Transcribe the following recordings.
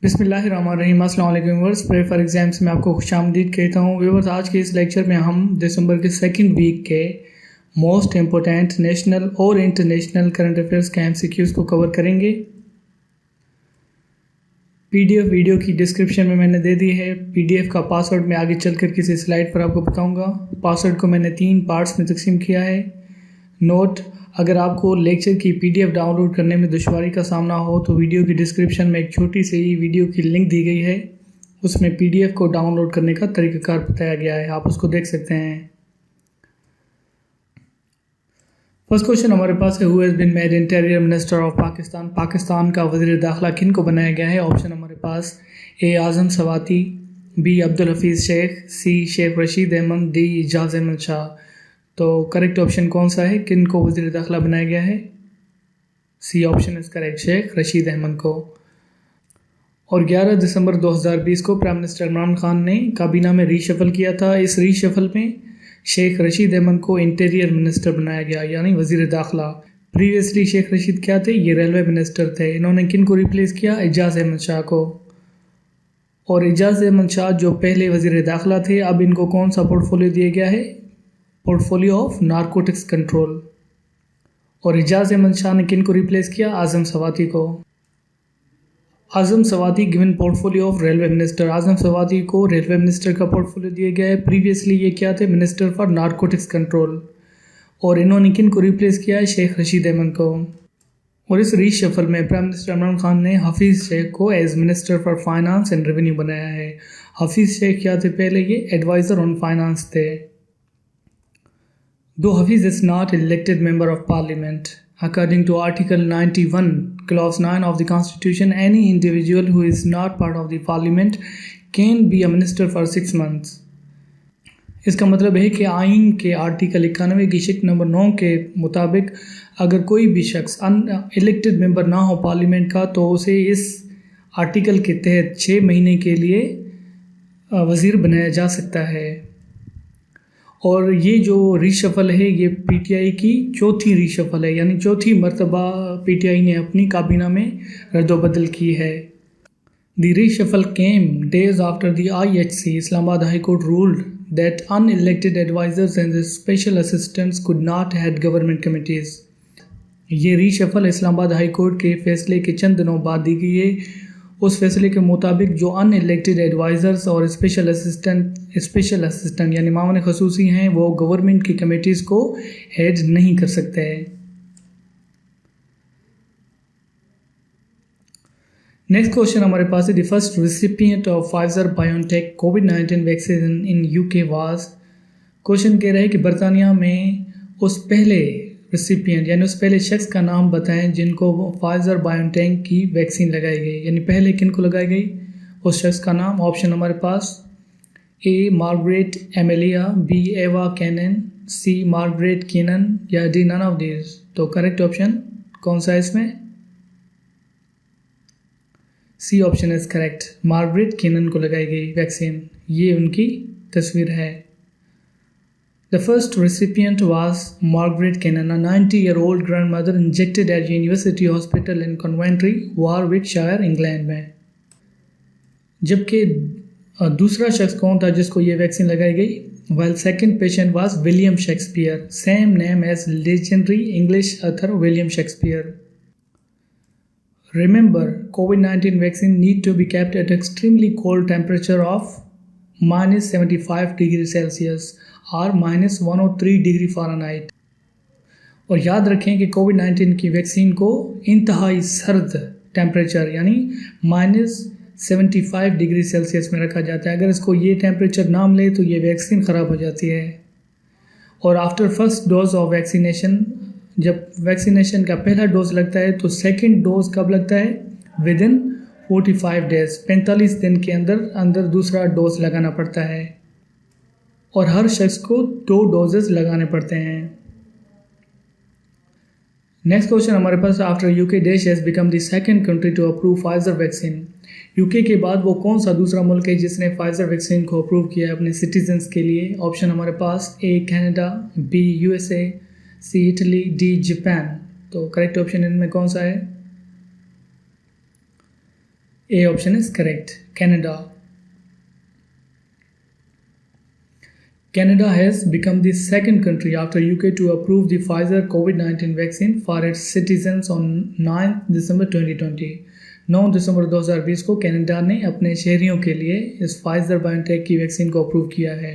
बिस्मिल्लाहिर्रहमानिर्रहीम। अस्सलाम वालेकुम व्यूअर्स। प्रेयर फॉर एग्जाम्स में आपको खुशामदीद कहता हूँ। व्यूअर्स, आज के इस लेक्चर में हम दिसंबर के सेकंड वीक के मोस्ट इम्पोर्टेंट नेशनल और इंटरनेशनल करंट अफेयर्स के एमसीक्यूज़ को कवर करेंगे। पीडीएफ वीडियो की डिस्क्रिप्शन में मैंने दे दी है। पीडीएफ का पासवर्ड मैं आगे चलकर किसी स्लाइड पर आपको बताऊँगा। पासवर्ड को मैंने 3 पार्ट्स में तकसीम किया है। नोट: अगर आपको लेक्चर की पीडीएफ डाउनलोड करने में दुश्वारी का सामना हो तो वीडियो की डिस्क्रिप्शन में एक छोटी सी वीडियो की लिंक दी गई है, उसमें पीडीएफ को डाउनलोड करने का तरीक़ाकार बताया गया है, आप उसको देख सकते हैं। फर्स्ट क्वेश्चन हमारे पास है, who has been made interior minister of Pakistan. Pakistan का वज़ीर दाखिला किन को बनाया गया है? ऑप्शन हमारे पास ए आज़म सवाती, बी अब्दुल हफीज़ शेख, सी शेख रशीद अहमद, डी एजाज अहमद शाह। तो करेक्ट ऑप्शन कौन सा है? किन को वज़ीर दाखिला बनाया गया है? C option is correct, Sheikh Rashid Ahmad को। और 11 दिसंबर 2020 को प्राइम मिनिस्टर इमरान खान ने काबीना में रीशफल किया था। इस रीशफल में शेख रशीद अहमद को इंटीरियर मिनिस्टर बनाया गया, यानी वज़ीर दाखिला। प्रीवियसली शेख रशीद क्या थे? ये रेलवे मिनिस्टर थे। इन्होंने किन को रिप्लेस किया? एजाज अहमद शाह को। और एजाज अहमद शाह जो पहले वज़ीर दाखिला थे, अब इनको कौन सा पोर्टफोलियो दिया गया है? Portfolio of narcotics control. और एजाज अहमद शाह ने किन को रिप्लेस किया? आज़म सवाती को। Azam Swati given portfolio of railway minister. Azam Swati को रेलवे मिनिस्टर का पोर्टफोलियो दिया गया है। प्रीवियसली ये क्या थे? Minister for narcotics control. और इन्होंने किन को रिप्लेस किया है? शेख रशीद अहमद को। और इस रीशफल में प्राइम मिनिस्टर इमरान खान ने हफीज़ शेख को as minister for finance and revenue बनाया है। हफीज़ शेख क्या थे? पहले ये एडवाइज़र ऑन फाइनेंस थे। Though Hafiz is not elected member of parliament, according to Article 91, Clause 9 of the Constitution, any individual who is not part of the parliament can be a minister for 6 months. इसका मतलब है कि आइन के article 91 की शिक number 9 के मुताबिक अगर कोई भी शख्स इलेक्टेड मेंबर ना हो पार्लियामेंट का तो उसे इस आर्टिकल के तहत 6 महीने के लिए वज़ीर बनाया जा सकता है। और ये जो रीशफल है ये पीटीआई की चौथी रीशफल है, यानी चौथी मरतबा पीटीआई ने अपनी काबीना में रद्दोबदल की है। The reshuffle came days after the IHC Islamabad high court ruled that unelected advisers and special assistants could not head government committees. ये रीशफल इस्लामाबाद हाई कोर्ट के फैसले के चंद दिनों बाद दी गई है। उस फैसले के मुताबिक जो अनइलेक्टेड एडवाइज़र्स और स्पेशल असिस्टेंट यानी मामले खसूसी हैं वो गवर्नमेंट की कमेटीज़ को हेड नहीं कर सकते हैं। नेक्स्ट क्वेश्चन हमारे पास है, the first recipient of Pfizer biotech covid vaccine in UK was. Question कह रहा है कि बरतानिया में उस पहले रिसिपिएंट यानी उस पहले शख्स का नाम बताएं जिनको फाइजर बायोटेक की वैक्सीन लगाई गई, यानी पहले किन को लगाई गई उस शख्स का नाम। ऑप्शन हमारे पास A Margaret Amelia, B Ava Cannon, C Margaret Keenan या डी नन ऑफ दीज। तो करेक्ट ऑप्शन कौन सा है इसमें? C option is correct, Margaret Keenan को लगाई गई वैक्सीन। ये उनकी तस्वीर है। The first recipient was Margaret Kennan, a 90-year-old grandmother injected at University Hospital in Coventry, Warwickshire, England में। जबकि दूसरा शख्स कौन था जिसको ये वैक्सीन लगाई गई? While second patient was William Shakespeare, same name as legendary English author William Shakespeare. Remember, COVID-19 vaccine need to be kept at extremely cold temperature of -75 degree Celsius और -103 डिग्री फ़ारेनहाइट। और याद रखें कि कोविड-19 की vaccine को इंतहाई सर्द temperature यानी -75 डिग्री सेल्सियस में रखा जाता है। अगर इसको ये टेम्परेचर ना मिले तो ये वैक्सीन ख़राब हो जाती है। और after first dose of vaccination, जब वैक्सीनेशन का पहला डोज लगता है तो सेकेंड डोज कब लगता है? विद इन 45 डेज़, 45 दिन के अंदर दूसरा डोज लगाना पड़ता है। और हर शख्स को 2 डोजेस लगाने पड़ते हैं। नेक्स्ट क्वेश्चन हमारे पास, आफ्टर यूके देश has become the second country to approve Pfizer vaccine. UK के बाद वो कौन सा दूसरा मुल्क है जिसने फाइजर वैक्सीन को अप्रूव किया है अपने सिटीजन्स के लिए? ऑप्शन हमारे पास A Canada, B USA, C Italy, D Japan. तो करेक्ट ऑप्शन इनमें कौन सा है? A option is correct. Canada. Canada has become the second country after UK to approve the Pfizer COVID-19 vaccine for its citizens on 9 December 2020. 9 दिसंबर 2020 को Canada ने अपने शहरियों के लिए इस फाइजर बायोटेक की वैक्सीन को अप्रूव किया है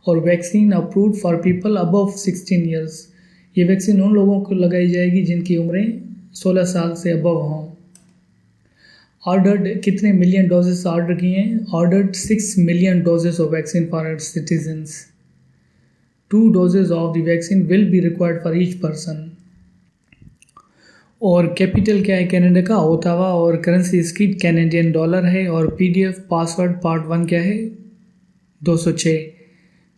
और vaccine approved for people above 16 years. ये वैक्सीन उन लोगों को लगाई जाएगी जिनकी उम्रें 16 साल से अबव हों। ऑर्डर्ड कितने मिलियन डोजेस ऑर्डर किए हैं? Ordered 6 million doses of vaccine for its citizens. 2 doses of the vaccine will be required for each person. और कैपिटल क्या है कनाडा का? ओटावा। और करेंसी इसकी कैनेडियन डॉलर है। और पीडीएफ पासवर्ड पार्ट 1 क्या है? 206।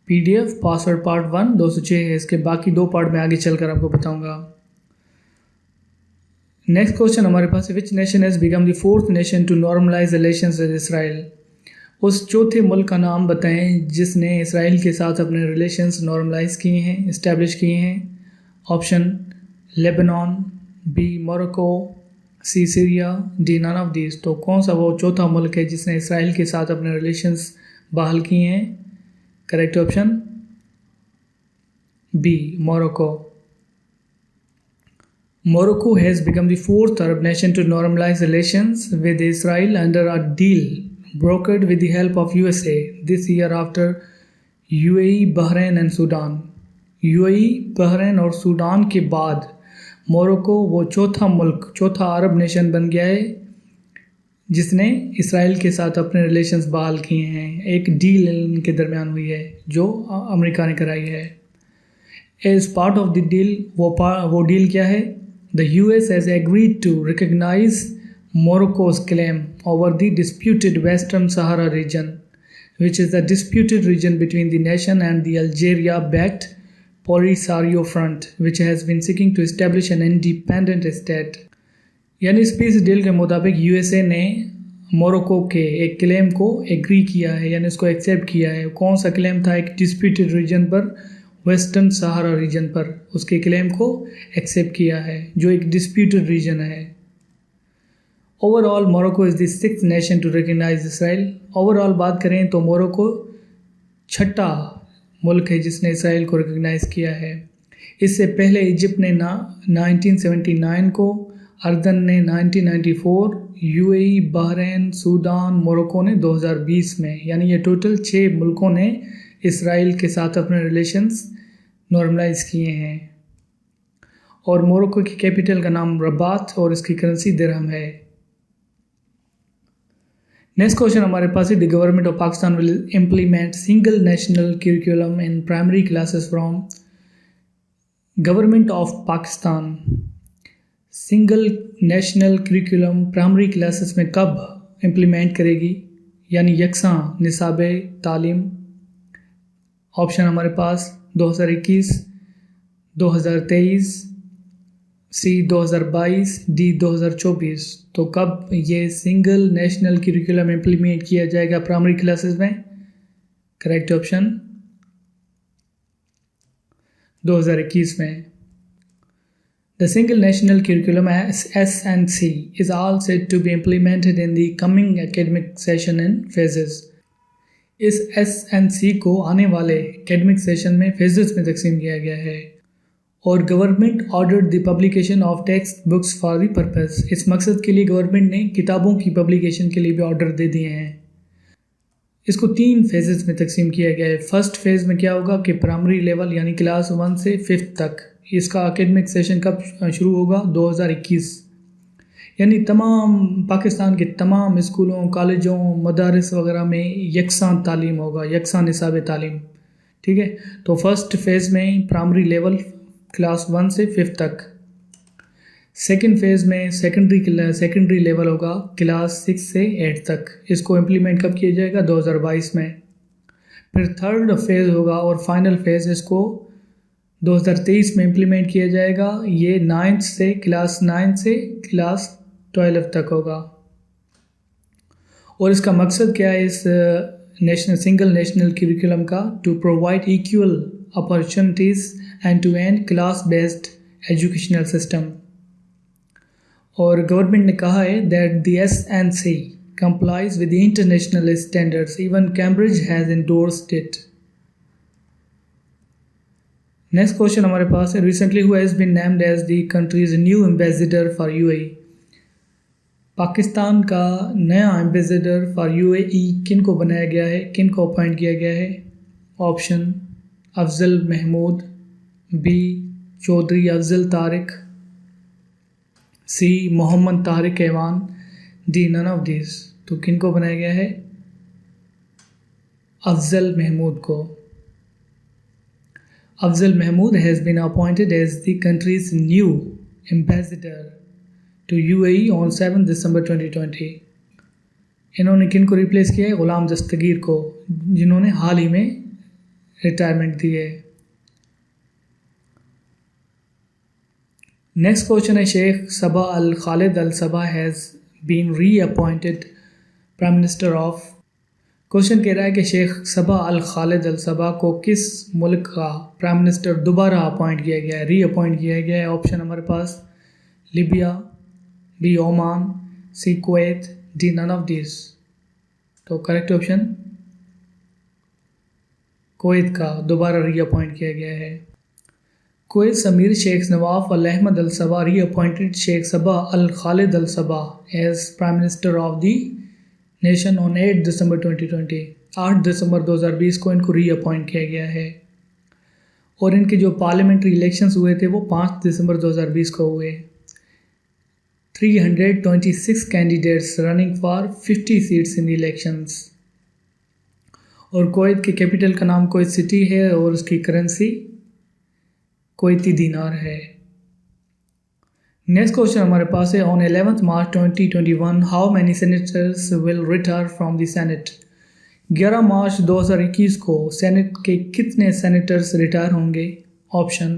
पीडीएफ पासवर्ड पार्ट 1 206 है। इसके बाकी 2 पार्ट में आगे चलकर आपको बताऊंगा। नेक्स्ट क्वेश्चन हमारे पास है, which nation has become the 4th nation to normalise relations with Israel? उस चौथे मुल्क का नाम बताएं जिसने इसराइल के साथ अपने रिलेशंस नॉर्मलाइज किए हैं, इस्टेब्लिश किए हैं। Option Lebanon, B Morocco, C Syria, D none of these. तो कौन सा वो चौथा मुल्क है जिसने इसराइल के साथ अपने रिलेशंस बहाल किए हैं? Correct option B Morocco. Morocco has become the 4th Arab nation to normalize relations with Israel under a deal brokered with the help of USA this year after UAE, Bahrain and Sudan. UAE, Bahrain और Sudan के बाद Morocco वो चौथा मुल्क, चौथा अरब nation बन गया है जिसने इसराइल के साथ अपने रिलेशंस बहाल किए हैं। एक डील इनके दरमियान हुई है जो अमेरिका ने कराई है। As part of the deal वो डील क्या है? The US has agreed to recognize Morocco's claim over the disputed Western Sahara region, which is the disputed region between the nation and the Algeria-backed Polisario Front, which has been seeking to establish an independent state. यानी इस peace deal के मुताबिक USA ने Morocco के एक claim को agree किया है, यानी उसको एक्सेप्ट किया है। कौन सा क्लेम था? एक डिस्प्यूटेड रीजन पर, वेस्टर्न सहारा रीजन पर उसके क्लेम को एक्सेप्ट किया है जो एक डिस्प्यूटेड रीजन है। Overall Morocco is the 6th nation to recognise Israel. Overall बात करें तो मोरक्को 6ठा मुल्क है जिसने इसराइल को रिकग्नाइज किया है। इससे पहले इजिप्ट ने 1979 को, अर्दन ने 1994, यूएई, बहरीन, सूडान, मोरक्को ने 2020 में, यानी ये टोटल 6 मुल्कों ने इसराइल के साथ अपने रिलेशंस नॉर्मलाइज किए हैं। और मोरक्को की कैपिटल का नाम रबात और इसकी करेंसी दिरहम है। नेक्स्ट क्वेश्चन हमारे पास है, the government of Pakistan will implement single national curriculum in primary classes from. Government of Pakistan single national curriculum primary classes में कब इम्प्लीमेंट करेगी, यानी यकसां निसाब तालीम? ऑप्शन हमारे पास 2021, 2023, सी 2022, डी 2024। तो कब ये सिंगल नेशनल करिकुलम इम्प्लीमेंट किया जाएगा प्राइमरी क्लासेस में? करेक्ट ऑप्शन 2021 में। The single national curriculum SNC is all set to be implemented in the coming academic session in phases. इस SNC को आने वाले एकेडमिक सेशन में फेजेस में तकसीम किया गया है। और government ordered the publication of text books for the purpose. इस मकसद के लिए गवर्नमेंट ने किताबों की पब्लिकेशन के लिए भी ऑर्डर दे दिए हैं। इसको 3 फेजेस में तकसीम किया गया है। फर्स्ट फेज़ में क्या होगा कि प्राइमरी लेवल यानी क्लास 1 से 5th तक इसका एकेडमिक सेशन कब शुरू होगा? 2021। यानी तमाम पाकिस्तान के तमाम स्कूलों, कॉलेजों, मदारिस वगैरह में यकसां तालीम होगा, यकसां निसाब तालीम। ठीक है, तो फर्स्ट फेज़ में प्राइमरी लेवल क्लास 1 से 5th तक। सेकंड फेज़ में सेकेंडरी लेवल होगा क्लास 6 से 8 तक। इसको इम्प्लीमेंट कब किया जाएगा? 2022 में। फिर थर्ड फेज़ होगा और फाइनल फेज़ इसको 2023 में इम्प्लीमेंट किया जाएगा। ये क्लास 9 से क्लास 12 तक होगा। और इसका मकसद क्या है इस सिंगल नेशनल करिकुलम का? To provide equal opportunities and to end class based educational system. और गवर्नमेंट ने कहा है that the SNC complies with the international standards. Even Cambridge has endorsed it. Next question हमारे पास है recently who has been named as the country's new ambassador for UAE. Pakistan का नया ambassador for UAE किन को बनाया गया है, किन को अपॉइंट किया गया है? Option Afzal Mahmood, B Chaudhry Afzal Tariq, C Mohammad Tariq Aiwan, D none of this. तो किन को बनाया गया है? अफजल महमूद को। Afzal Mahmood has been appointed as the country's new ambassador to UAE on 7 December 2020। इन्होंने किन को रिप्लेस किया है? गुलाम दस्तगीर को, जिन्होंने हाल ही में रिटायरमेंट दी है। नेक्स्ट क्वेश्चन है Sheikh Sabah Al Khalid Al Sabah has been reappointed prime minister of. Question कह रहा है कि Sheikh Sabah Al Khalid Al सबा को किस मुल्क का प्राइम मिनिस्टर दोबारा अपॉइंट किया गया है, रीअपॉइंट किया गया है? ऑप्शन हमारे पास Libya, B Oman, C Kuwait, D none of this. तो करेक्ट ऑप्शन कुवैत का दोबारा रीअपॉइंट किया गया है। Kuwait emir Sheikh Nawaf Al Ahmad Al Sabah reappointed Sheikh Sabah Al Khalid Al Sabah as prime minister of the nation on 8 December 2020। 8 December 2020 को इनको reappoint किया गया है। और इनके जो पार्लियामेंट्री इलेक्शंस हुए थे वो 5 दिसंबर 2020 को हुए। 326 candidates running for 50 seats in the elections. और कुवैत के कैपिटल का नाम कुवैत सिटी है और उसकी करेंसी कुवैती दीनार है। नेक्स्ट क्वेश्चन हमारे पास है on 11 March 2021 how many senators will retire from the senate. 11 मार्च 2021 को सेनेट के कितने सेनेटर्स रिटायर होंगे? Option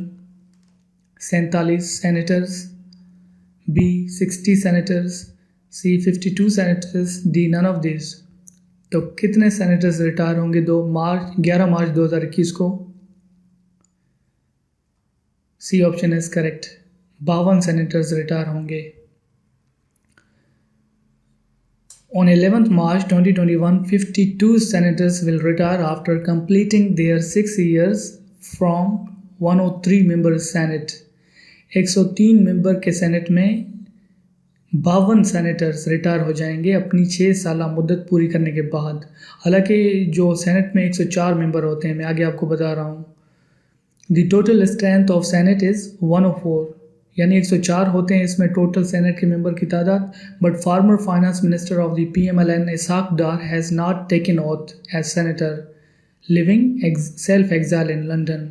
47 senators, B 60 senators, C 52 senators, D none of this. तो कितने सेनेटर्स रिटायर होंगे 11 मार्च 2021 को? C option is correct, 52 senators retire होंगे। On 11th March 2021, 52 senators will retire after completing their 6 years from 103 member Senate. 103 member के senate में 52 senators retire हो जाएंगे अपनी 6 साल मुद्दत पूरी करने के बाद। हालांकि जो सेनेट में 104 मेंबर होते हैं, मैं आगे आपको बता रहा हूँ। The total strength of senate is 104, यानी 104 होते हैं इसमें टोटल सेनेट के मेंबर की तादाद। But former finance minister of the PMLN Ishaq Dar has not taken oath as senator, living self exile in London.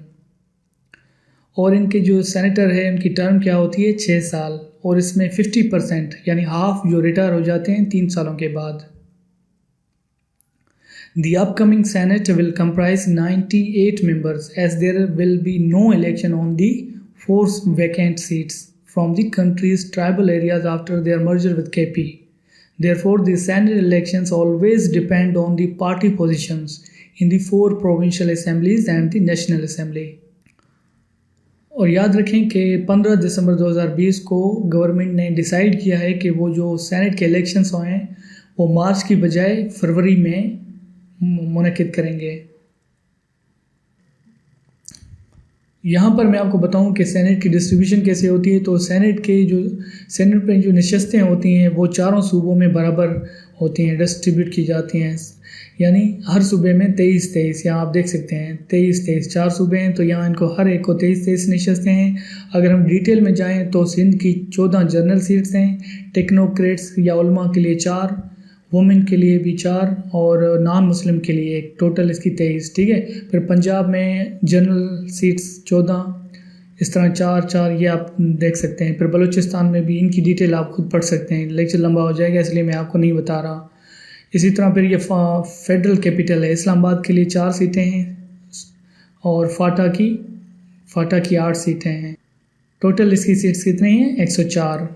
और इनके जो सेनेटर है उनकी टर्म क्या होती है? 6 साल। और इसमें 50% यानी हाफ जो रिटायर हो जाते हैं 3 सालों के बाद। The upcoming Senate will comprise 98 members as there will be no election on the 4 vacant seats from the country's tribal areas after their merger with KP. Therefore, the Senate elections always depend on the party positions in the 4 provincial assemblies and the National Assembly. और याद रखें कि 15 दिसंबर 2020 को government ने decide किया है कि वो जो सेनेट के इलेक्शंस हैं वो मार्च की बजाय फरवरी में मुनक्किद करेंगे। यहाँ पर मैं आपको बताऊँ कि सेनेट की डिस्ट्रीब्यूशन कैसे होती है। तो सेनेट में जो नशस्तें होती हैं वो 4 सूबों में बराबर होती हैं, डिस्ट्रीब्यूट की जाती हैं। यानी हर सूबे में 23-23, यहाँ आप देख सकते हैं 23-23 4 सूबे हैं, तो यहाँ इनको हर एक को 23-23 नशस्तें हैं। अगर हम डिटेल में जाएँ तो सिंध की 14 जनरल सीट्स हैं, टेक्नोक्रेट्स या उलमा के लिए 4, वुमेन के लिए भी 4 और नॉन मुस्लिम के लिए 1, टोटल इसकी 23। ठीक है। फिर पंजाब में जनरल सीट्स 14, इस तरह 4-4 ये आप देख सकते हैं। फिर बलूचिस्तान में भी इनकी डिटेल आप खुद पढ़ सकते हैं, लेक्चर लंबा हो जाएगा इसलिए मैं आपको नहीं बता रहा। इसी तरह फिर ये फेडरल कैपिटल है, इस्लामाबाद के लिए 4 सीटें हैं और फाटा की 8 सीटें हैं। टोटल इसकी सीट्स कितनी हैं? 104।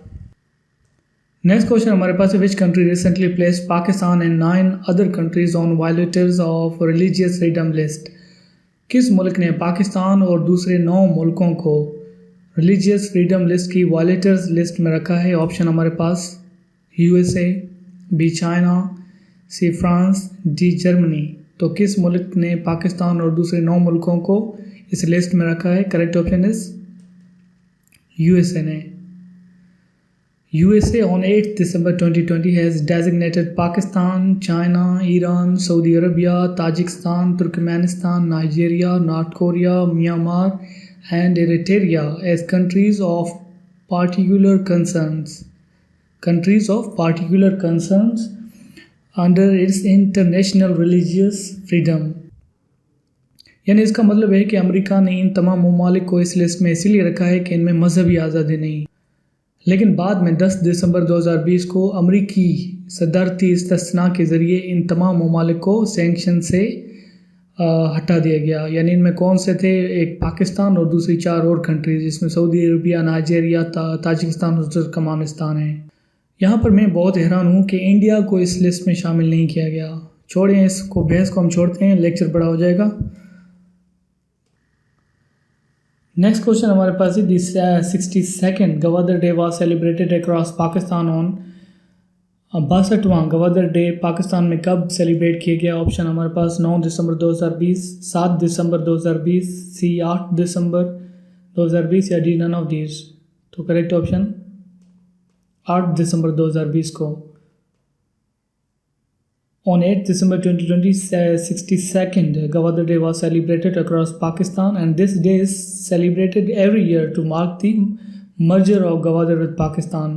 नेक्स्ट क्वेश्चन हमारे पास है which country recently placed Pakistan and 9 other countries on violators of religious freedom list. किस मुल्क ने पाकिस्तान और दूसरे 9 मुल्कों को रिलीजियस फ्रीडम लिस्ट की वायलेटर्स लिस्ट में रखा है? ऑप्शन हमारे पास USA, B China, C France, D Germany. तो किस मुल्क ने पाकिस्तान और दूसरे 9 मुल्कों को इस लिस्ट में रखा है? करेक्ट ऑप्शन इज USA ने। USA on 8 December 2020 has designated Pakistan, China, Iran, Saudi Arabia, Tajikistan, Turkmenistan, Nigeria, North Korea, Myanmar, and Eritrea as countries of particular concerns. Countries of particular concerns under its international religious freedom. यानी इसका मतलब है कि America ने इन तमाम ममालिक को इस लिस्ट में इसीलिए रखा है कि इनमें मजहबी आज़ादी नहीं। लेकिन बाद में 10 दिसंबर 2020 को अमरीकी सदारती इस्तिस्ना के ज़रिए इन तमाम ममालिक को सैंक्शन से हटा दिया गया। यानी इनमें कौन से थे? एक पाकिस्तान और दूसरी 4 और कंट्रीज़, जिसमें सऊदी अरबिया, नाइजीरिया, ताजिकिस्तान और तुर्कमेनिस्तान है। यहाँ पर मैं बहुत हैरान हूँ कि इंडिया को इस लिस्ट में शामिल नहीं किया गया। छोड़ें इसको, बहस को हम छोड़ते हैं, लेक्चर बड़ा हो जाएगा। नेक्स्ट क्वेश्चन हमारे पास है, this 62nd Gwadar day was celebrated across Pakistan on 62वां गवादर डे पाकिस्तान में कब सेलिब्रेट किया गया? ऑप्शन हमारे पास 9 दिसंबर 2020, 7 दिसंबर 2020, सी 8 दिसंबर 2020 या डी नन ऑफ दीज। तो करेक्ट ऑप्शन 8 दिसंबर 2020 को। On 8 December 2020, 62nd Gwadar Day was celebrated across Pakistan, and this day is celebrated every year to mark the merger of Gwadar with Pakistan.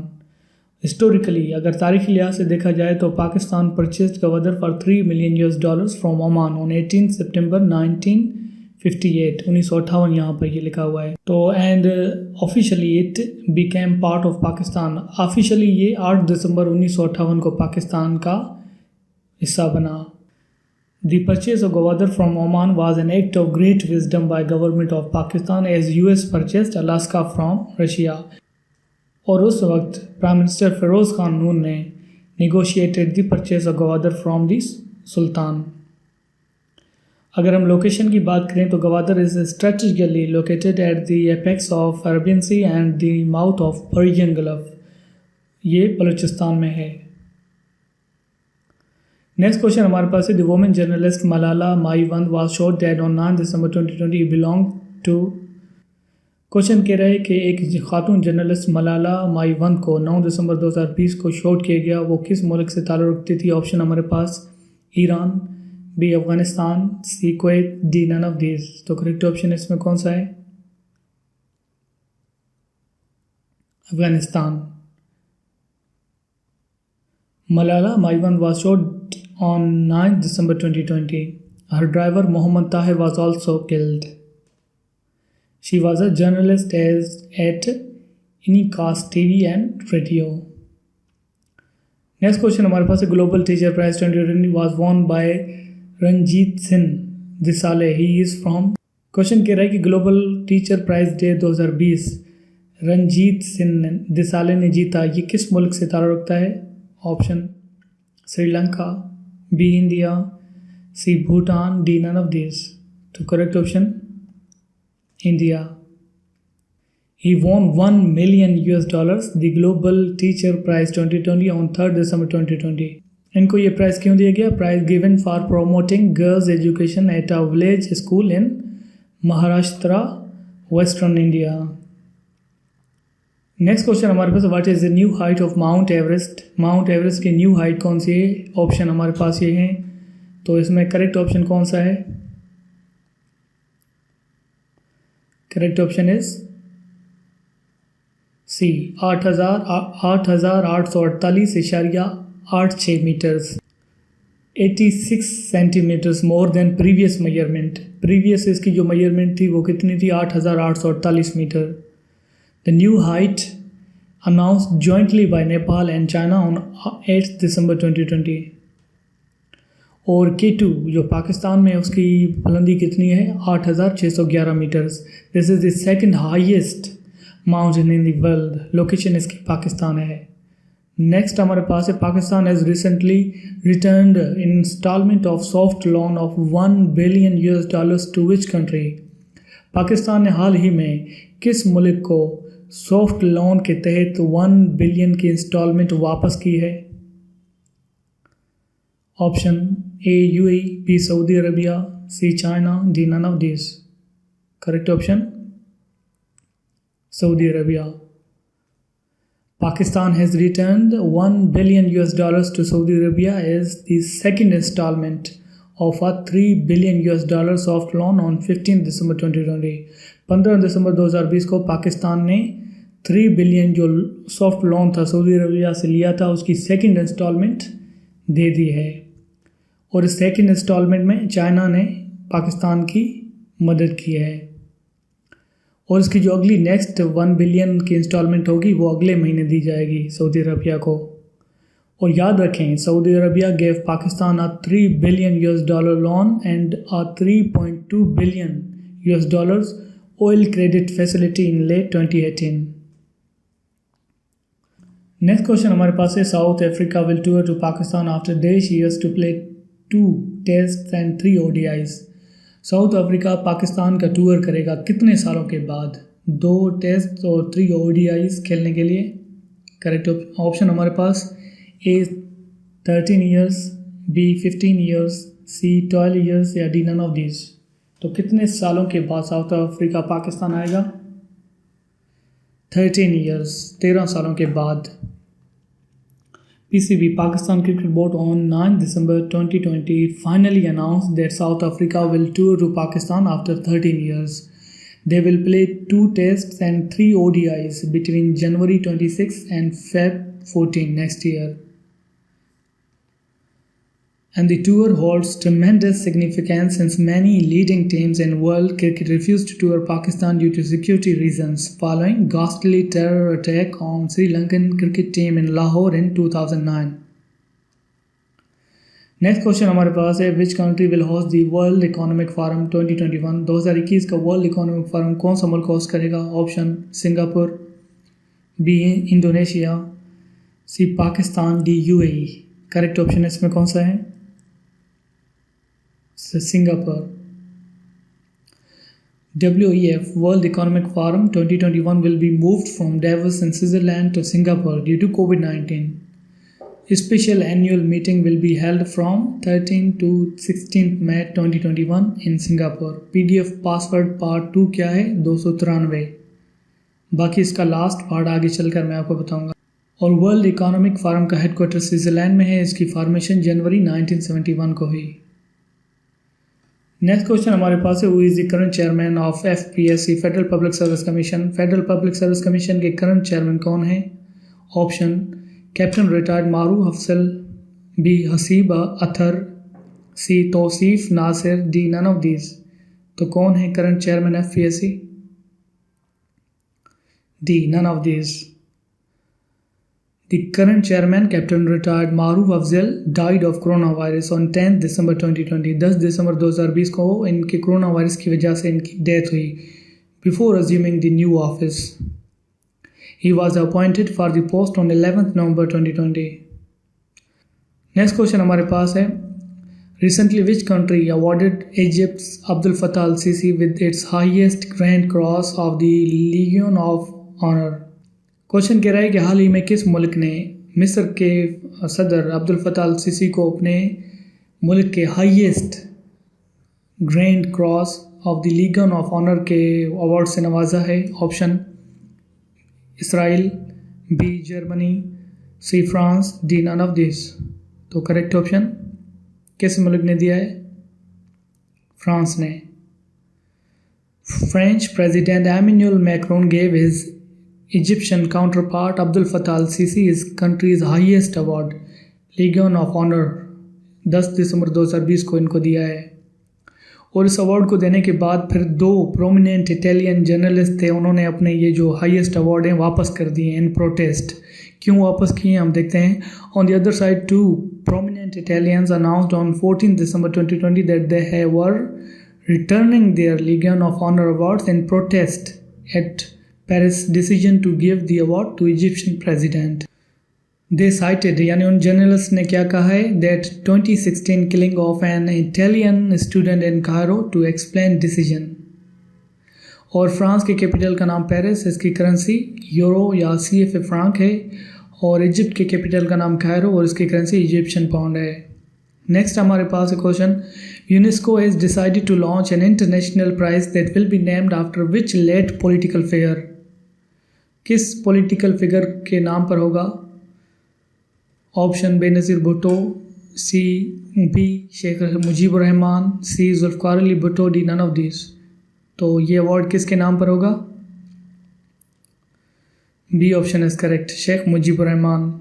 Historically, अगर तारीखी लिहाज से देखा जाए तो Pakistan purchased Gwadar for $3 million from Oman on 18 September 1958, 1958 यहाँ पर ये लिखा हुआ है। तो and officially it became part of Pakistan. Officially ये 8 दिसंबर 1958 को पाकिस्तान का हिस्सा बना। The purchase of Gwadar from Oman was an act of great wisdom by government of Pakistan as US purchased Alaska from Russia. और उस वक्त प्राइम मिनिस्टर फिरोज़ खान नून ने negotiated the purchase of Gwadar from the सुल्तान। अगर हम location की बात करें तो Gwadar is strategically located at the apex of Arabian Sea and the mouth of Persian Gulf. ये बलूचिस्तान में है। नेक्स्ट क्वेश्चन हमारे पास है, the women journalist Malala Maiwand was shot dead on 9 December 2020 belong to. Question कह रहा है कि एक खातून जर्नलिस्ट मलाला माईवंद को 9 दिसंबर 2020 को शॉट किया गया, वो किस मुल्क से ताल्लुक़ रखती थी? ऑप्शन हमारे पास Iran, B Afghanistan, C Kuwait, D none of these. तो करेक्ट ऑप्शन इसमें कौन सा है? Afghanistan. Malala Maiwand was shot on 9 December 2020. Her driver Mohammad Tahir was also killed. She was a journalist at Inicast TV and radio. Next question हमारे पास है, Global Teacher Prize 2020 was won by Ranjit Singh Disale. He is from। Question कह रहा है कि global teacher prize day 2020 Ranjit Singh Disale ने जीता, ये किस मुल्क से ताल्लुक़ रखता है? Option Sri Lanka, B India, C Bhutan, D none of this. तो correct option India. He won $1 million the Global Teacher Prize 2020 on 3rd December 2020. इनको ये प्राइज़ क्यों दिया गया? Prize given for promoting girls education at a village school in Maharashtra, western India. Next question हमारे पास, what is the new height of Mount Everest? Mount Everest की new height कौन सी है? ऑप्शन हमारे पास ये हैं। तो इसमें करेक्ट ऑप्शन कौन सा है? Correct option is C 8,848.86 metres, 86 centimetres more than previous measurement. Previous इसकी जो मेजरमेंट थी वो कितनी थी? 8,848 metre. The new height announced jointly by Nepal and China on 8 December 2020. और K2 जो पाकिस्तान में उसकी बुलंदी कितनी है? 8,611 metres. This is the second highest mountain in the world. Location इसकी पाकिस्तान है। नेक्स्ट हमारे पास है, Pakistan has recently returned instalment of soft loan of $1 billion to which country? Pakistan ने हाल ही में किस मुल्क को सॉफ्ट लोन के तहत 1 बिलियन की इंस्टॉलमेंट वापस की है? Option A UAE, B Saudi Arabia, C China, D none of this. Correct option Saudi Arabia. Pakistan has returned $1 billion to Saudi Arabia as the second installment of a $3 billion soft loan on 15 December 2020. 15 दिसंबर 2020 को पाकिस्तान ने 3 billion जो soft loan था Saudi Arabia से लिया था उसकी second instalment दे दी है। और इस सेकंड इंस्टॉलमेंट में चाइना ने पाकिस्तान की मदद की है। और इसकी जो अगली नेक्स्ट 1 बिलियन की इंस्टॉलमेंट होगी वो अगले महीने दी जाएगी सऊदी अरबिया को। और याद रखें, Saudi Arabia gave Pakistan a $3 billion loan and a $3.2 billion oil credit facility in late 2018. Next question हमारे पास है, South Africa will tour to Pakistan after dash years to play 2 test and 3 ODIs। South Africa Pakistan का tour करेगा कितने सालों के बाद? 2 test और 3 ODIs खेलने के लिए। करेक्ट ऑप्शन हमारे पास ए 13 ईयर्स, बी 15 ईयर्स, सी 12 ईयर्स या डी नन ऑफ दिस। तो कितने सालों के बाद साउथ अफ्रीका पाकिस्तान आएगा? 13 ईयर्स, 13 सालों के बाद। PCB, Pakistan Cricket Board, on 9 December 2020 finally announced that South Africa will tour to Pakistan after 13 years. They will play 2 tests and 3 ODIs between January 26 and Feb 14 next year. And the tour holds tremendous significance since many leading teams in world cricket refused to tour Pakistan due to security reasons following ghastly terror attack on Sri Lankan cricket team in Lahore in 2009. Next question हमारे पास है, which country will host the world economic forum 2021। 2021 का world economic forum कौन सा मुल्क host करेगा? Option Singapore, B Indonesia, C Pakistan, D UAE। Correct option इसमें कौन सा है? Singapore. WEF World Economic Forum 2021 will be moved from Davos in Switzerland to Singapore due to COVID-19. A special annual meeting will be held from 13 to 16 May 2021 in Singapore. PDF password part 2 क्या है? 293। बाकी इसका last part आगे चलकर मैं आपको बताऊंगा। और वर्ल्ड इकोनॉमिक फोरम का हेडक्वार्टर स्विट्जरलैंड में है। इसकी फॉर्मेशन जनवरी 1971 को हुई। नेक्स्ट क्वेश्चन हमारे पास है, who is the current chairman of FPSC federal public service commission. Federal public service commission के करंट चेयरमैन कौन है? Option captain retired Maroof Afzal, B Haseeb Athar, C Tauseef Nasir, D none of these. तो कौन है current chairman FPSC? D none of these. The current chairman, Captain retired Maruf Afzal, died of coronavirus on 10 December 2020. 10 दिसंबर 2020 को इनके corona virus की वजह से इनकी डेथ हुई। Before assuming the new office, he was appointed for the post on 11th November 2020. Next question हमारे पास है, recently which country awarded Egypt's Abdel Fattah al-Sisi with its highest Grand Cross of the Legion of Honor? Question कह रहा है कि हाल ही में किस मुल्क ने मिस्र के सदर अब्दुल फताह अल सीसी को अपने मुल्क के highest Grand Cross of the Legion of Honour के अवार्ड से नवाजा है? Option Israel, B Germany, C France, D none of this. तो करेक्ट ऑप्शन किस मुल्क ने दिया है? फ्रांस ने। French president Emmanuel Macron gave his Egyptian counterpart Abdel Fattah al-Sisi is country's highest award, Legion of Honor, 10 दिसंबर 2020 को इनको दिया है। और इस अवार्ड को देने के बाद फिर 2 प्रोमिनेंट इटालियन जर्नलिस्ट थे, उन्होंने अपने ये जो हाईएस्ट अवार्ड हैं वापस कर दिए इन प्रोटेस्ट। क्यों वापस किए हम देखते हैं। On the other side 2 prominent Italians announced on 14 December 2020 that they were returning their Legion of Honor awards in protest at Paris decision to give the award to Egyptian president. They cited, यानी उन journalist ने क्या कहा है, that 2016 killing of an Italian student in Cairo to explain decision. और France की capital का नाम पेरिस, इसकी करेंसी यूरो या CFA फ्रांक है। और इजिप्ट के कैपिटल का नाम कायरो और इसकी करेंसी इजिप्शियन पाउंड है। नेक्स्ट हमारे पास है question, UNESCO has decided to launch an international prize that will be named after which late political figure. किस पॉलिटिकल फिगर के नाम पर होगा? Option Benazir Bhutto, C B Sheikh Mujibur Rahman, C Zulfikar Ali Bhutto, D none of this. तो ये अवार्ड किसके नाम पर होगा? B option is correct, Sheikh Mujibur Rahman.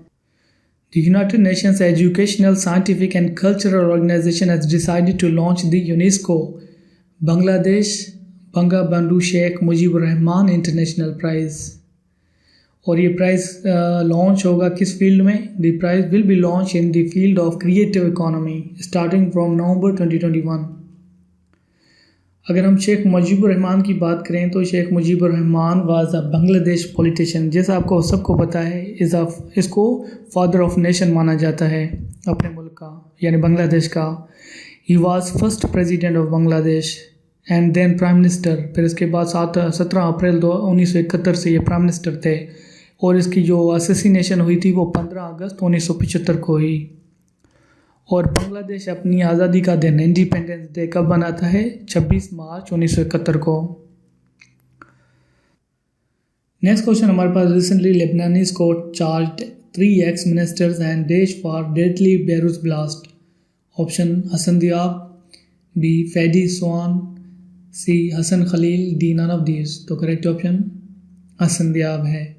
The United Nations Educational, Scientific and Cultural Organization has decided to launch the UNESCO Bangladesh Bangabandhu Sheikh Mujibur Rahman International Prize। और ये price launch होगा किस फील्ड में? The prize will be launch in the field of creative economy starting from November 2021। अगर हम शेख मुजीबुर रहमान की बात करें तो Sheikh Mujibur Rahman was a Bangladesh politician. जैसा आपको सबको पता है, इसको फादर ऑफ नेशन माना जाता है अपने मुल्क का, यानी बांग्लादेश का। He was first president of Bangladesh and then prime minister. फिर इसके बाद 17 अप्रैल 1971 से ये प्राइम मिनिस्टर थे। और इसकी जो असैसिनेशन हुई थी वो 15 अगस्त 1975 को हुई। और बांग्लादेश अपनी आज़ादी का दिन इंडिपेंडेंस डे कब मनाता है? 26 मार्च 1971 को। नेक्स्ट क्वेश्चन हमारे पास, recently Lebanese court charged 3 ex ministers and देश for deadly Beirut blast. Option Hassan Diab, B Fadi Swan, C Hassan Khalil, D none of these. तो करेक्ट ऑप्शन हसन दियाब है।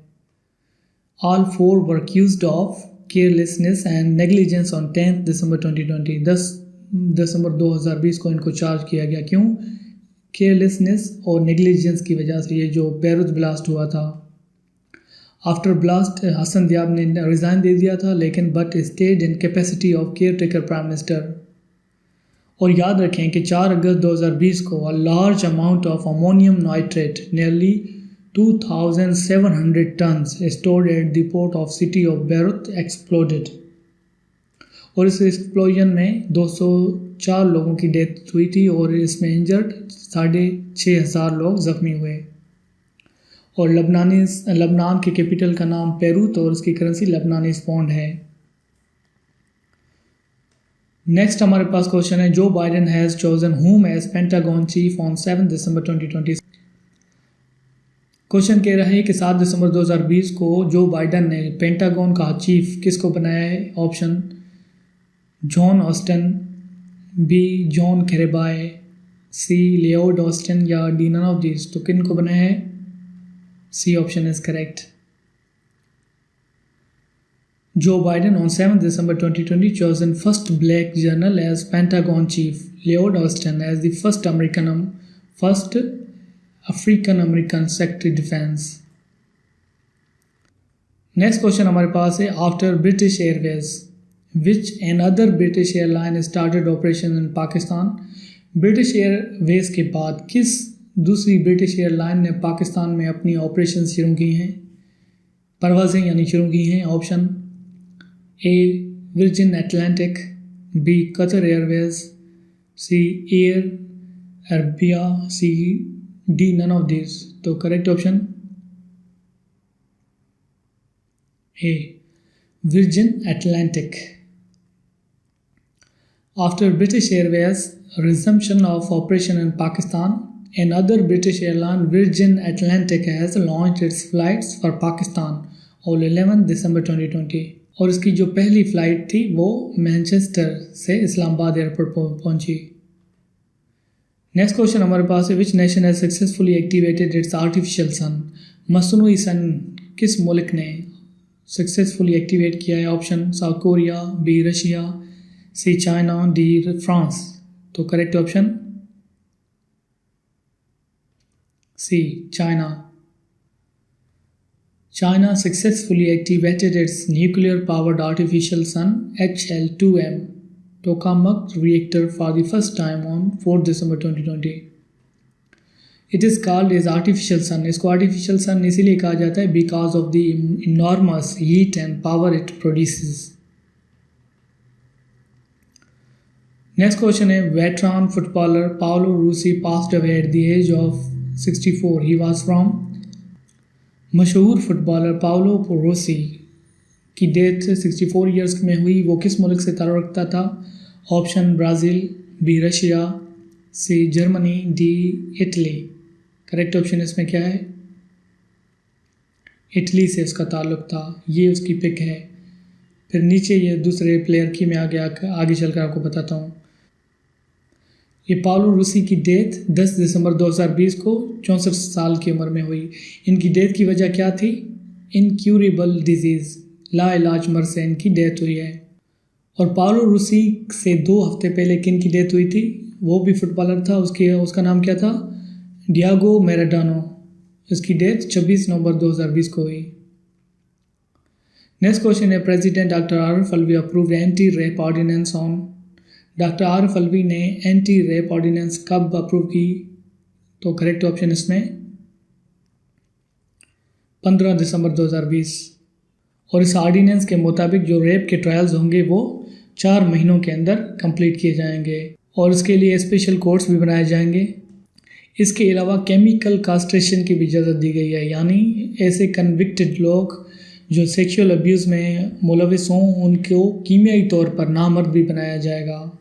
All 4 were accused of carelessness and negligence on 10 दिसंबर 2020। 10 दिसंबर 2020 को इनको charge किया गया। क्यों? Carelessness और negligence की वजह से ये जो बेरूत ब्लास्ट हुआ था। आफ्टर ब्लास्ट हसन दियाब ने रिज़ाइन दे दिया था, लेकिन but stayed in capacity of care taker prime minister. और याद रखें कि 4 अगस्त 2020 को a large amount of ammonium nitrate nearly 2,700 tons stored at the port of city of Beirut exploded। और इस एक्सप्लोजन में 204 लोगों की डेथ हुई थी और इसमें इंजर्ड 6,500 लोग ज़ख्मी हुए। और लबनान के कैपिटल का नाम पेरूत और उसकी करेंसी लबनानी पाउंड है। नेक्स्ट हमारे पास क्वेश्चन है, Joe Biden has chosen whom as pentagon chief on 7 December 2020। Question कह रहा है कि 7 दिसंबर 2020 को जो बाइडन ने पेंटागन का चीफ किसको बनाया है? Option John Austin, B John Kirby, C Lloyd Austin या डी नन ऑफ दिस। तो किन को बनाया है? C option is correct. Joe Biden on 7 December 2020 chosen first black general as Pentagon chief, लियोड ऑस्टिन as the first African American secretary defence. Next question हमारे पास है, after British Airways which an other British airline started operation in Pakistan. British Airways के बाद किस दूसरी British airline ने पाकिस्तान में अपनी ऑपरेशन शुरू की हैं, परवाज़ें यानी शुरू की हैं? Option A Virgin Atlantic, B Qatar Airways, C Air Arabia, C D none of this. तो correct option A Virgin Atlantic. After British Airways resumption of operation in Pakistan, another British airline Virgin Atlantic has launched its flights for Pakistan on 11 दिसंबर 2020। और इसकी जो पहली flight थी वो Manchester से Islamabad airport पहुंची। Next question हमारे पास है, which nation has successfully activated its artificial sun. मसनूई सन किस मुल्क ने सक्सेसफुली एक्टिवेट किया है? Option South Korea, B Russia, C China, D France. तो correct option C China. China successfully activated its nuclear-powered artificial sun HL-2M tokamak reactor for the first time on 4 December 2020। It is called as artificial sun। इसको artificial sun इसीलिए कहा जाता है because of the enormous heat and power it produces। Next question है, veteran footballer Paolo Rossi passed away at the age of 64 he was from. मशहूर footballer Paolo Rossi की death 64 years में हुई, वो किस मुल्क से ताल्लुक़ रखता था? Option Brazil, B Russia, C Germany, D Italy. Correct option इसमें क्या है? इटली से उसका ताल्लुक़ था, ये उसकी पिक है। फिर नीचे ये दूसरे प्लेयर की मैं आगे चलकर आपको बताता हूँ। ये पाउलो रूसी की डेथ 10 दिसंबर 2020 को 64 साल की उम्र में हुई। इनकी डेथ की वजह क्या थी? इनक्यूरेबल डिजीज़, लाइलाज मर्ज से इनकी डेथ हुई है। और पाउलो रूसी से 2 हफ्ते पहले किन की डेथ हुई थी? वो भी फुटबॉलर था, उसका नाम क्या था? Diego Maradona. इसकी डेथ 26 नवंबर 2020 को हुई। नेक्स्ट क्वेश्चन है, president doctor Arif Alvi approved anti rape ordinance on. Doctor Arif Alvi ने एंटी रेप ऑर्डिनेंस कब अप्रूव की? तो करेक्ट ऑप्शन इसमें 15 दिसंबर 2020। और इस ऑर्डिनेंस के मुताबिक जो रेप के ट्रायल्स होंगे वो 4 महीनों के अंदर कंप्लीट किए जाएंगे और इसके लिए स्पेशल कोर्ट्स भी बनाए जाएंगे। इसके अलावा केमिकल कास्ट्रेशन की भी इजाज़त दी गई है, यानी ऐसे कन्विक्टेड लोग जो सेक्सुअल अब्यूज़ में मुलविस हों उनको कीमियाई तौर पर नामर्द भी बनाया जाएगा।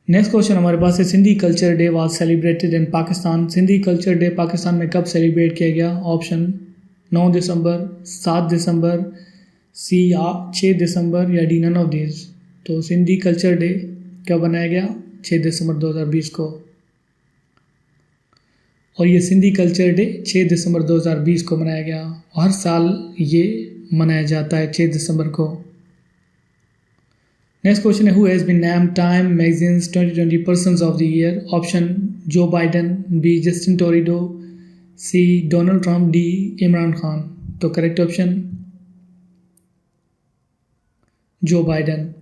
नेक्स्ट क्वेश्चन हमारे पास है, Sindhi culture day was celebrated in Pakistan. Sindhi culture day Pakistan में कब सेलिब्रेट किया गया? ऑप्शन 9 दिसंबर, 7 दिसंबर, सी 6 दिसंबर या डी नन ऑफ दीज। तो सिंधी कल्चर डे कब बनाया गया? 6 दिसंबर 2020 को। और ये सिंधी कल्चर डे 6 दिसंबर 2020 को मनाया गया। हर साल ये मनाया जाता है 6 दिसंबर को। नेक्स्ट क्वेश्चन है, who has been named Time magazine's 2020 person's of the year. Option Joe Biden, B Justin Trudeau, C Donald Trump, D Imran Khan. तो correct option Joe Biden.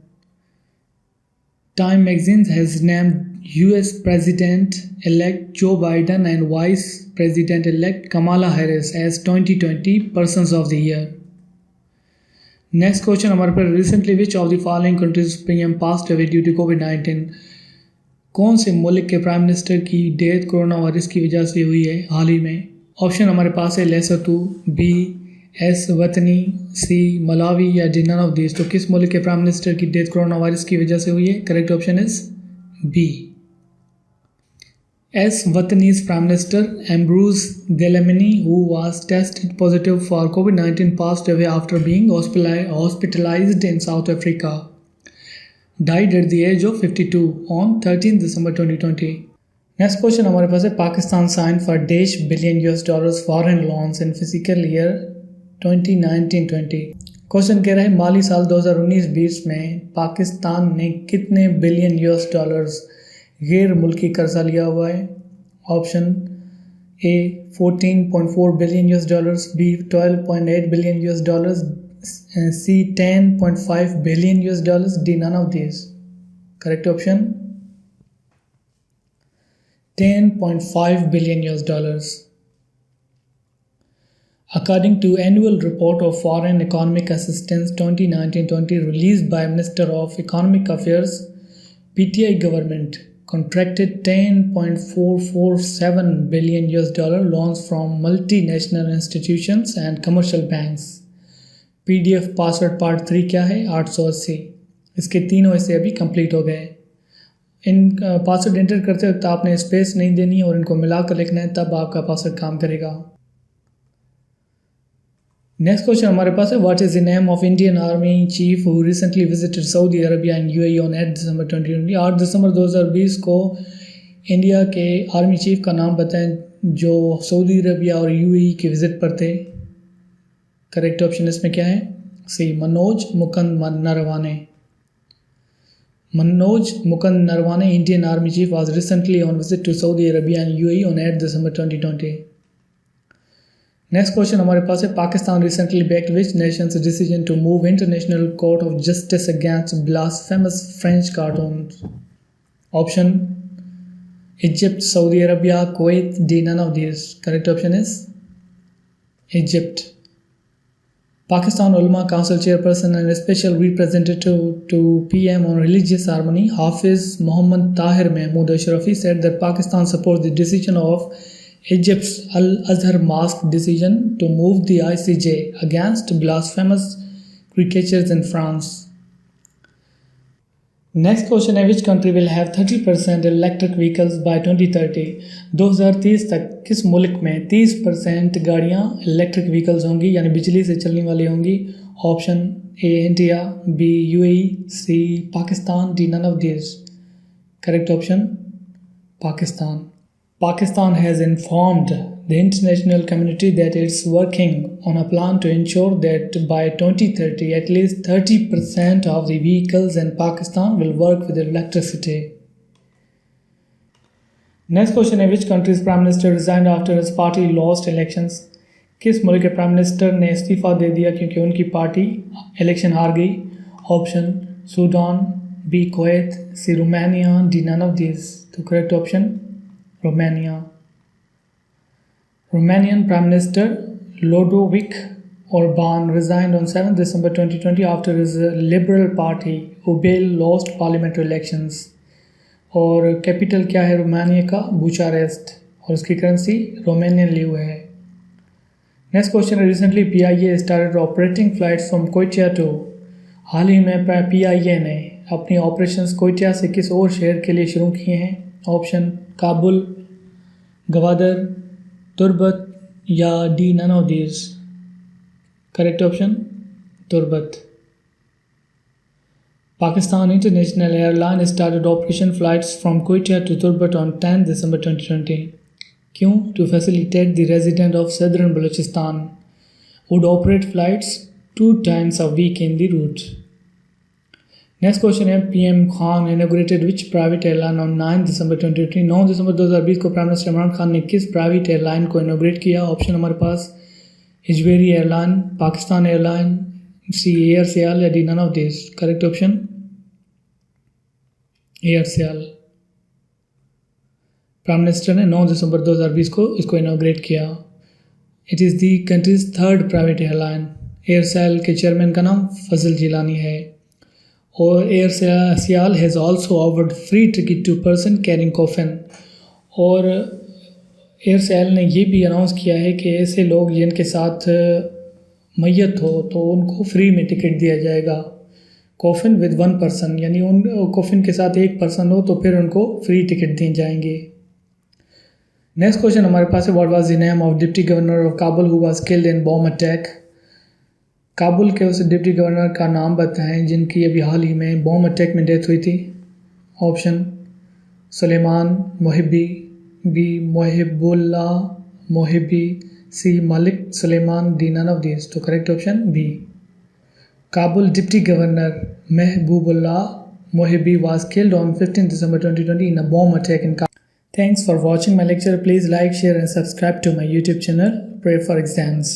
Time magazine has named US President-elect Joe Biden and Vice President-elect Kamala Harris as 2020 Persons of the Year. Next question हमारे पर, recently which of the following countries PM passed away due to COVID-19। कौन से मुल्क के prime minister की death coronavirus की वजह से हुई है हाल ही में? ऑप्शन हमारे पास है Lesotho, B Eswatini, C Malawi या डी नन ऑफ दिस। तो किस मुल्क के प्राइम मिनिस्टर की डेथ कोरोना वायरस की वजह से हुई है? Correct option is B Eswatini's Prime Minister Ambrose Dlamini, who was tested positive for COVID-19, passed away after being hospitalized in South Africa. Died at the age of 52 on 13 December 2020. Next question हमारे पास है, Pakistan signed for $1 billion foreign loans in fiscal year 2019-20। Question कह रहा है, माली साल 2019-20 में पाकिस्तान ने कितने बिलियन $US गैर मुल्की कर्जा लिया हुआ है? Option A 14.4 billion $, B 12.8 billion $, C 10.5 billion $, D none of this. Correct option 10.5 billion $। According to annual report of Foreign Economic Assistance 2019-20 released by Minister of Economic Affairs, PTI government contracted $10.447 billion loans from multinational institutions and commercial banks. PDF password part 3 क्या है? 880। इसके तीनों ऐसे अभी complete हो गए। In password enter करते वक्त आपने स्पेस नहीं देनी और इनको मिलाकर लिखना है, तब आपका पासवर्ड काम करेगा। नेक्स्ट क्वेश्चन हमारे पास है, what is the name of Indian army chief who recently visited Saudi Arabia and UAE on 8 December 2020। 8 December 2020 को इंडिया के आर्मी चीफ का नाम बताएं जो सऊदी अरबिया और UAE के विज़िट पर थे। करेक्ट ऑप्शन इसमें क्या है? C Manoj Mukund Naravane. Manoj Mukund Naravane, Indian army chief, was recently on visit to Saudi Arabia and UAE on 8 December 2020। Next question हमारे पास है, Pakistan recently backed which nation's decision to move International Court of Justice against blasphemous French cartoons. Option Egypt, Saudi Arabia, Kuwait, D none of this. Correct option is Egypt. Pakistan Ulama Council Chairperson and Special Representative to PM on Religious Harmony, Hafiz Muhammad Tahir Mahmood Ashrafi, said that Pakistan supports the decision of Egypt's Al-Azhar Mosque decision to move the ICJ against blasphemous caricatures in France. Next question है, which country will have 30% electric vehicles by 2030? 2030 तक किस मुल्क में 30% गाड़ियाँ electric vehicles होंगी, यानी बिजली से चलने वाली होंगी? Option A India, B UAE, C Pakistan, D none of this. Correct option Pakistan. Pakistan has informed the international community that it's working on a plan to ensure that by 2030 at least 30% of the vehicles in Pakistan will work with electricity. Next question है, which country's prime minister resigned after his party lost elections? किस मुल्क के prime minister ने इस्तीफा दे दिया क्योंकि उनकी party election हार गई? Option Sudan, B Kuwait, C Romania, D none of this. तो correct option Romania. Romanian Prime Minister Ludovic Orban resigned on 7 December 2020 after his Liberal Party UBL lost parliamentary elections. और capital क्या है Romania का? Bucharest, और उसकी currency Romanian leu है। Next question है, recently PIA started operating flights from Quetta to. हाल ही में PIA ने अपनी ऑपरेशंस कोयटा से किस और शहर के लिए शुरू किए हैं? ऑप्शन काबुल, गवादर, तुर्बत या D none of this. Correct option Turbat. Pakistan international airline started operation flights from Quetta to Turbat on 10 December 2020. क्यों? To facilitate the resident of southern Balochistan would operate flights 2 times a week in the route. Next question है, PM Khan inaugurated which private airline on 9 December 2020? 9 दिसंबर 2020 को prime minister Imran Khan ने किस private airline को inaugurate किया? Option हमारे पास इजवेरी airline, Pakistan airline, C air Sial या D none of this. Correct option air Sial. Prime minister ने 9 दिसंबर 2020 को इसको इनॉग्रेट किया। It is the country's 3rd private airline. Air Sial के चेयरमैन का नाम फजल जिलानी है। और air Sial has also offered free ticket to person carrying coffin. और एयर सियाल ने ये भी अनाउंस किया है कि ऐसे लोग जिनके साथ मैयत हो तो उनको फ्री में टिकट दिया जाएगा। कॉफिन विद 1 person, यानी उन कॉफिन के साथ 1 person हो तो फिर उनको फ्री टिकट दिए जाएंगे। नेक्स्ट क्वेश्चन हमारे पास है, what was the name of deputy governor of Kabul who was killed in bomb attack? Kabul के उस डिप्टी गवर्नर का नाम बताएं जिनकी अभी हाल ही में बॉम्ब अटैक में डेथ हुई थी। Option Suleman Mohibbi, B Mohibullah Mohibbi, C Malik Suleman, D none of this. तो correct option B. Kabul deputy governor Mahbubullah Mohibbi was killed on 15 December 2020 in a bomb attack in Kabul. Thanks for watching my lecture. Please like, share and subscribe to my YouTube channel. Pray for exams.